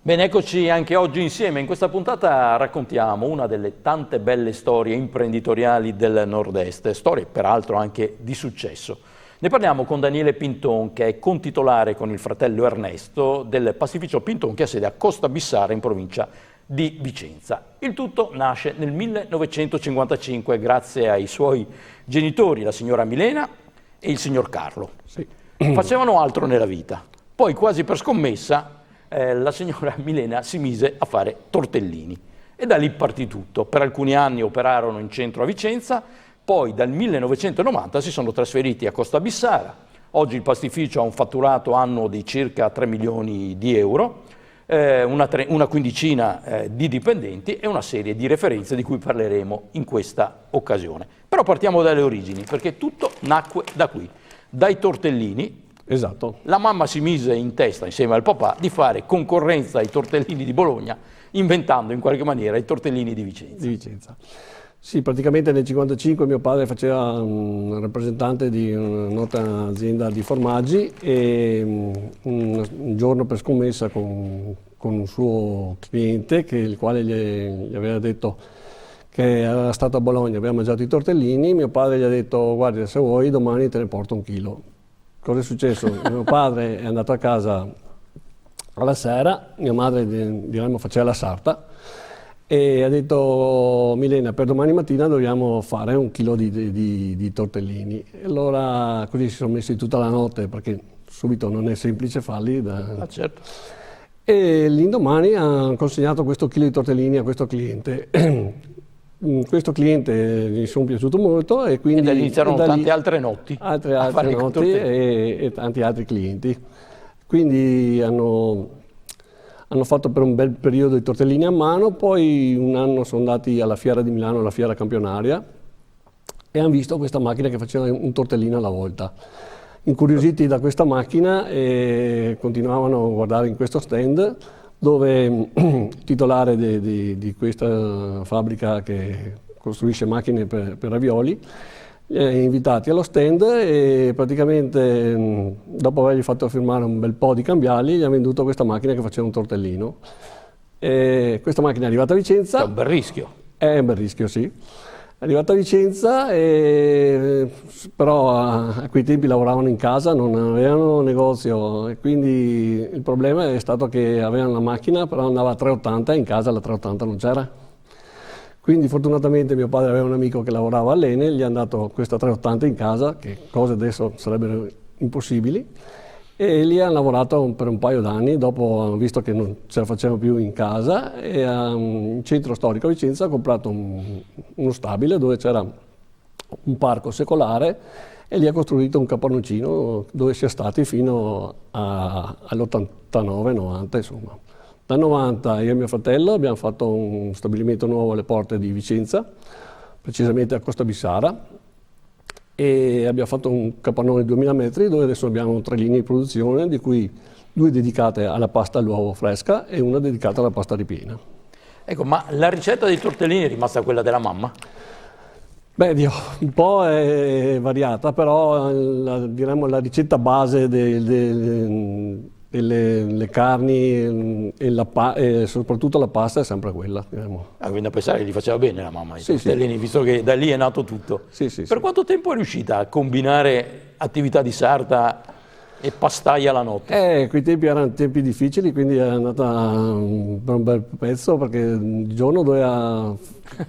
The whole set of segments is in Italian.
Bene, eccoci anche oggi insieme. In questa puntata raccontiamo una delle tante belle storie imprenditoriali del Nord-Est, storie peraltro anche di successo. Ne parliamo con Daniele Pinton, che è contitolare con il fratello Ernesto del pastificio Pinton, che ha sede a Costa Bissara in provincia di Vicenza. Il tutto nasce nel 1955 grazie ai suoi genitori, la signora Milena e il signor Carlo. Sì. Facevano altro nella vita. Poi, quasi per scommessa, la signora Milena si mise a fare tortellini e da lì partì tutto. Per alcuni anni operarono in centro a Vicenza, poi dal 1990 si sono trasferiti a Costa Bissara. Oggi il pastificio ha un fatturato annuo di circa 3 milioni di euro, una quindicina di dipendenti e una serie di referenze di cui parleremo in questa occasione. Però partiamo dalle origini, perché tutto nacque da qui, dai tortellini. Esatto. La mamma si mise in testa, insieme al papà, di fare concorrenza ai tortellini di Bologna, inventando in qualche maniera i tortellini di Vicenza. Sì, praticamente nel 1955 mio padre faceva un rappresentante di una nota azienda di formaggi e un giorno per scommessa con un suo cliente, il quale gli aveva detto che era stato a Bologna, aveva mangiato i tortellini, mio padre gli ha detto: guarda, se vuoi domani te ne porto 1 chilo. Cosa è successo? Mio padre è andato a casa alla sera, mia madre diremmo faceva la sarta e ha detto: Milena, per domani mattina dobbiamo fare 1 chilo di tortellini. E allora così si sono messi tutta la notte, perché subito non è semplice farli. Certo. E l'indomani ha consegnato questo chilo di tortellini a questo cliente. Questo cliente gli sono piaciuto molto e quindi da lì iniziarono tante altre notti. Altre notti e tanti altri clienti. Quindi hanno fatto per un bel periodo i tortellini a mano, poi un anno sono andati alla Fiera di Milano, alla Fiera Campionaria, e hanno visto questa macchina che faceva un tortellino alla volta. Incuriositi da questa macchina, continuavano a guardare in questo stand, dove il titolare di questa fabbrica che costruisce macchine per ravioli invitati allo stand e praticamente dopo avergli fatto firmare un bel po' di cambiali gli ha venduto questa macchina che faceva un tortellino. E questa macchina è arrivata a Vicenza. È un bel rischio. È un bel rischio, sì. È arrivata a Vicenza, però a quei tempi lavoravano in casa, non avevano negozio e quindi il problema è stato che avevano la macchina, però andava a 380 e in casa la 380 non c'era. Quindi fortunatamente mio padre aveva un amico che lavorava all'Enel, gli hanno dato questa 380 in casa, che cose adesso sarebbero impossibili, e lì hanno lavorato per un paio d'anni. Dopo hanno visto che non ce la facevano più in casa e in centro storico a Vicenza ha comprato uno stabile dove c'era un parco secolare e lì ha costruito un capannocino dove si è stati fino all'89-90 insomma. Dal 90 io e mio fratello abbiamo fatto un stabilimento nuovo alle porte di Vicenza, precisamente a Costa Bissara, e abbiamo fatto un capannone di 2000 metri dove adesso abbiamo 3 linee di produzione, di cui 2 dedicate alla pasta all'uovo fresca e una dedicata alla pasta ripiena. Ecco, ma la ricetta dei tortellini è rimasta quella della mamma? Beh, un po' è variata, però diremmo la ricetta base delle carni e soprattutto la pasta è sempre quella. Quindi a pensare che li faceva bene la mamma, i sì, tortellini, sì. Visto che da lì è nato tutto. Sì, per quanto tempo è riuscita a combinare attività di sarta e pastaia la notte? Quei tempi erano tempi difficili, quindi è andata per un bel pezzo, perché il giorno doveva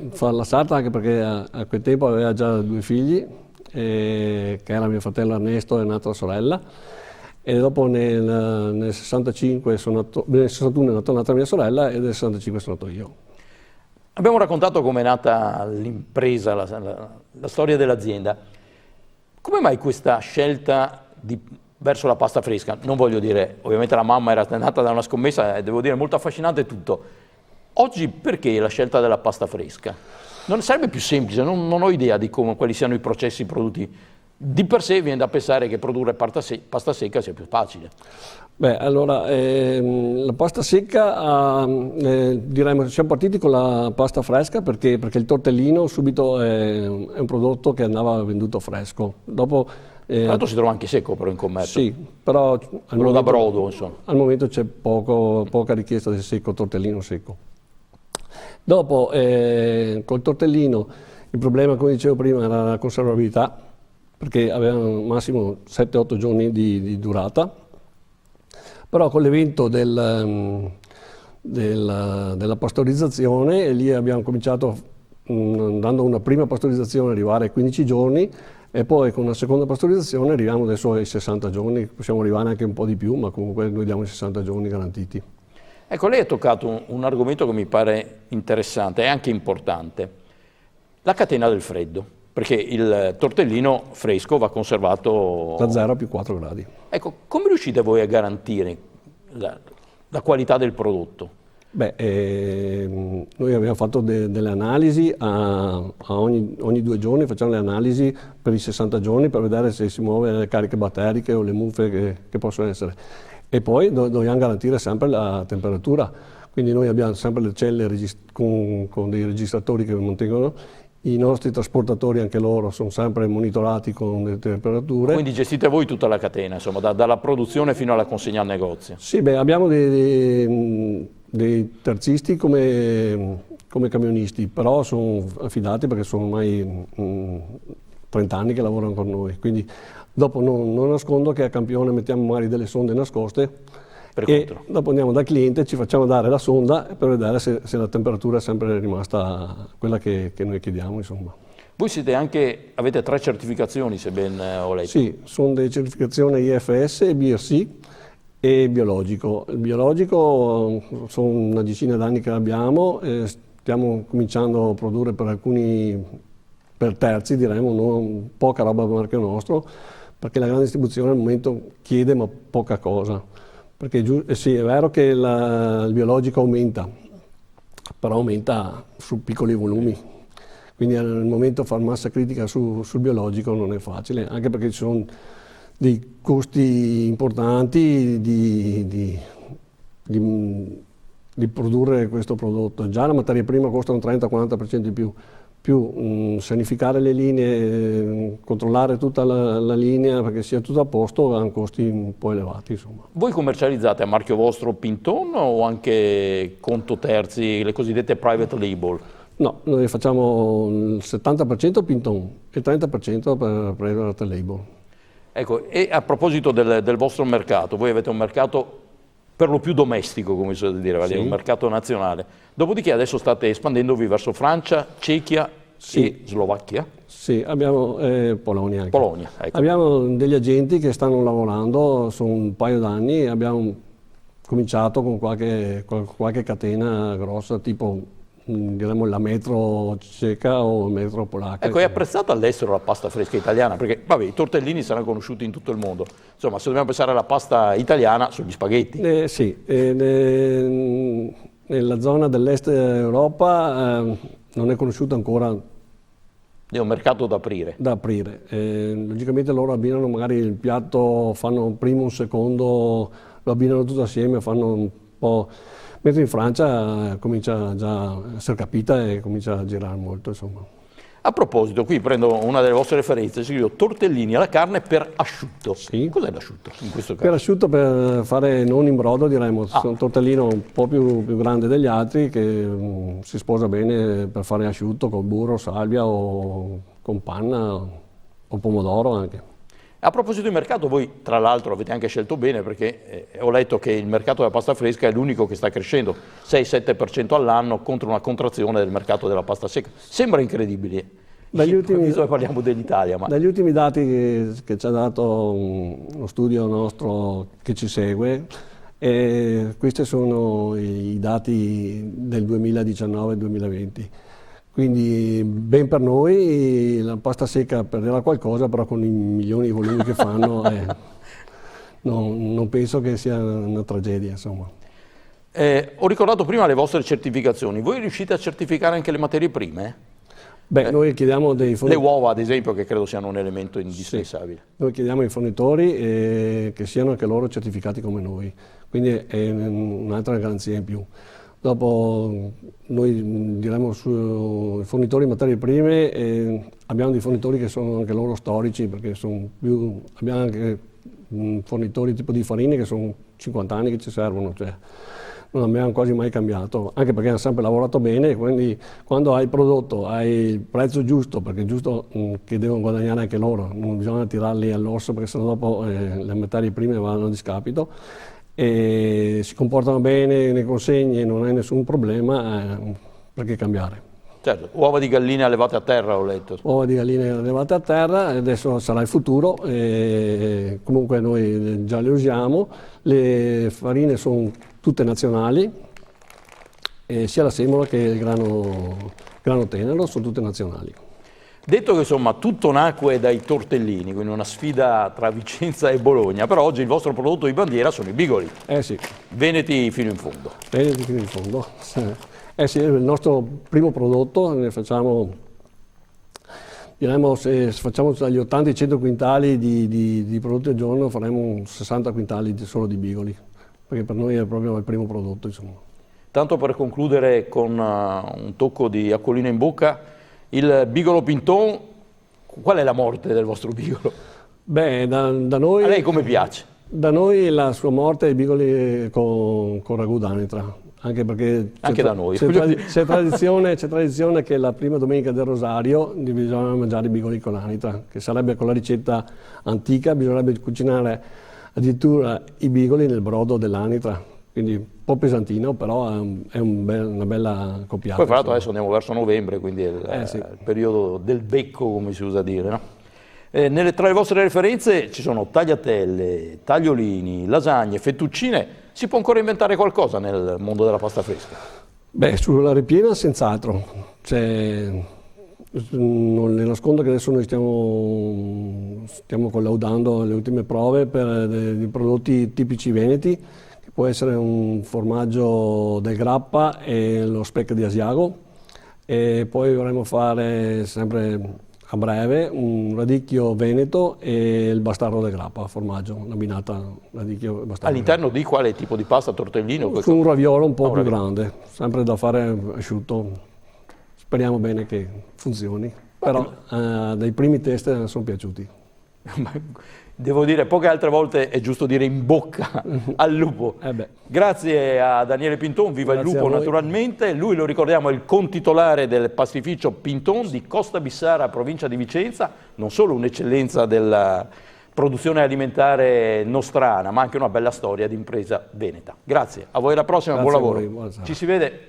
fare la sarta, anche perché a quel tempo aveva già 2 figli, che era mio fratello Ernesto e un'altra sorella. E dopo nel 65 nel 61 è nata un'altra mia sorella e nel 65 sono nato io. Abbiamo raccontato come è nata l'impresa, la storia dell'azienda. Come mai questa scelta verso la pasta fresca? Non voglio dire, ovviamente la mamma era nata da una scommessa e devo dire molto affascinante tutto. Oggi perché la scelta della pasta fresca? Non sarebbe più semplice? Non ho idea di quali siano i processi produttivi. Di per sé viene da pensare che produrre pasta secca sia più facile. Beh, allora, la pasta secca, diremmo, siamo partiti con la pasta fresca perché il tortellino subito è un prodotto che andava venduto fresco. Dopo Tra l'altro si trova anche secco però in commercio. Sì, però quello da brodo, insomma. Al momento c'è poca richiesta del secco, tortellino secco. Dopo, col tortellino, il problema, come dicevo prima, era la conservabilità, perché avevano massimo 7-8 giorni di durata, però con l'evento della pastorizzazione, lì abbiamo cominciato dando una prima pastorizzazione arrivare ai 15 giorni e poi con una seconda pastorizzazione arriviamo adesso ai 60 giorni, possiamo arrivare anche un po' di più, ma comunque noi diamo i 60 giorni garantiti. Ecco, lei ha toccato un argomento che mi pare interessante e anche importante, la catena del freddo, perché il tortellino fresco va conservato da 0 a più 4 gradi. Ecco, come riuscite voi a garantire la qualità del prodotto? Beh, noi abbiamo fatto delle analisi, ogni 2 giorni facciamo le analisi per i 60 giorni per vedere se si muove le cariche batteriche o le muffe che possono essere. E poi dobbiamo garantire sempre la temperatura, quindi noi abbiamo sempre le celle con dei registratori che mantengono, i nostri trasportatori anche loro sono sempre monitorati con le temperature. Quindi gestite voi tutta la catena, insomma, dalla produzione fino alla consegna al negozio? Sì, beh, abbiamo dei terzisti come camionisti, però sono affidati perché sono ormai 30 anni che lavorano con noi, quindi dopo non nascondo che a campione mettiamo magari delle sonde nascoste e dopo andiamo dal cliente, ci facciamo dare la sonda per vedere se la temperatura è sempre rimasta quella che noi chiediamo, insomma. Voi avete 3 certificazioni, se ben ho letto. Sì, sono delle certificazioni IFS, BRC e biologico. Il biologico sono una decina d'anni che l'abbiamo, stiamo cominciando a produrre per terzi, diremmo, poca roba per marchio nostro, perché la grande distribuzione al momento chiede ma poca cosa. Perché sì, è vero che il biologico aumenta, però aumenta su piccoli volumi. Quindi al momento far massa critica sul biologico non è facile, anche perché ci sono dei costi importanti di produrre questo prodotto. Già la materia prima costa un 30-40% di più sanificare le linee, controllare tutta la linea perché sia tutto a posto, hanno costi un po' elevati, insomma. Voi commercializzate a marchio vostro Pinton o anche conto terzi, le cosiddette private label? No, noi facciamo il 70% Pinton e il 30% per private label. Ecco, e a proposito del vostro mercato, voi avete un mercato per lo più domestico, come si suol dire, sì, un mercato nazionale. Dopodiché adesso state espandendovi verso Francia, Cechia e Slovacchia? Sì, abbiamo Polonia anche. Polonia, ecco. Abbiamo degli agenti che stanno lavorando, sono un paio d'anni, abbiamo cominciato con qualche catena grossa, tipo diremmo la metro ceca o metro polacca. Ecco, è apprezzata all'estero la pasta fresca italiana? Perché, vabbè, i tortellini saranno conosciuti in tutto il mondo. Insomma, se dobbiamo pensare alla pasta italiana, sono gli spaghetti. Sì, nella zona dell'est Europa non è conosciuta ancora. È un mercato da aprire. Da aprire. Logicamente loro abbinano magari il piatto, fanno un primo, un secondo, lo abbinano tutto assieme, fanno un po'. Mentre in Francia comincia già a essere capita e comincia a girare molto, insomma. A proposito, qui prendo una delle vostre referenze, scrivo tortellini alla carne per asciutto. Sì. Cos'è l'asciutto in questo caso? Per asciutto, per fare non in brodo, diremmo. Un tortellino un po' più grande degli altri che si sposa bene per fare asciutto con burro, salvia o con panna o pomodoro anche. A proposito di mercato, voi tra l'altro avete anche scelto bene perché ho letto che il mercato della pasta fresca è l'unico che sta crescendo, 6-7% all'anno contro una contrazione del mercato della pasta secca. Sembra incredibile, parliamo dell'Italia. Ma... Dagli ultimi dati che ci ha dato uno studio nostro che ci segue, questi sono i dati del 2019-2020. Quindi ben per noi la pasta secca perderà qualcosa, però con i milioni di volumi che fanno non penso che sia una tragedia, insomma. Ho ricordato prima le vostre certificazioni, voi riuscite a certificare anche le materie prime? Beh, noi chiediamo dei fornitori. Le uova ad esempio, che credo siano un elemento indispensabile. Sì. Noi chiediamo ai fornitori che siano anche loro certificati come noi, quindi è un'altra garanzia in più. Dopo noi diremo sui fornitori di materie prime, abbiamo dei fornitori che sono anche loro storici, perché abbiamo anche fornitori tipo di farine che sono 50 anni che ci servono, cioè non abbiamo quasi mai cambiato, anche perché hanno sempre lavorato bene, quindi quando hai il prodotto, hai il prezzo giusto, perché è giusto che devono guadagnare anche loro, non bisogna tirarli all'osso perché sennò dopo le materie prime vanno a discapito, e si comportano bene, ne consegne, non hai nessun problema, perché cambiare. Certo, uova di galline allevate a terra ho letto. Uova di galline allevate a terra, adesso sarà il futuro, comunque noi già le usiamo, le farine sono tutte nazionali, sia la semola che il grano tenero sono tutte nazionali. Detto che insomma tutto nacque dai tortellini, quindi una sfida tra Vicenza e Bologna, però oggi il vostro prodotto di bandiera sono i bigoli. Sì. Veneti fino in fondo. Veneti fino in fondo. Sì, è il nostro primo prodotto, ne facciamo, diremmo, se facciamo dagli 80 ai 100 quintali di prodotti al giorno, faremo 60 quintali solo di bigoli, perché per noi è proprio il primo prodotto, insomma. Tanto per concludere con un tocco di acquolina in bocca, il bigolo Pinton, qual è la morte del vostro bigolo? Beh, da noi... A lei come piace? Da noi la sua morte è i bigoli con ragù d'anitra, anche perché anche da noi. C'è tradizione che la prima domenica del Rosario bisogna mangiare i bigoli con l'anitra, che sarebbe con la ricetta antica, bisognerebbe cucinare addirittura i bigoli nel brodo dell'anitra. Quindi un po' pesantino, però è una bella coppiata. Poi fra l'altro adesso andiamo verso novembre, quindi è sì. il periodo del becco, come si usa dire, no? Tra le vostre referenze ci sono tagliatelle, tagliolini, lasagne, fettuccine. Si può ancora inventare qualcosa nel mondo della pasta fresca? Beh, sulla ripiena senz'altro. Non le nascondo che adesso noi stiamo collaudando le ultime prove per dei prodotti tipici veneti. Può essere un formaggio del grappa e lo speck di Asiago, e poi vorremmo fare sempre a breve un radicchio veneto e il bastardo del grappa, formaggio, una binata radicchio e bastardo. All'interno di quale tipo di pasta? Tortellino? Su un raviolo un po' più grande, sempre da fare asciutto. Speriamo bene che funzioni, però dai primi test sono piaciuti. Devo dire, poche altre volte è giusto dire in bocca al lupo. Grazie a Daniele Pinton, viva il lupo naturalmente. Lui, lo ricordiamo, è il contitolare del pastificio Pinton di Costa Bissara, provincia di Vicenza, non solo un'eccellenza della produzione alimentare nostrana, ma anche una bella storia di impresa veneta. Grazie, a voi alla prossima, buon lavoro. Ci si vede.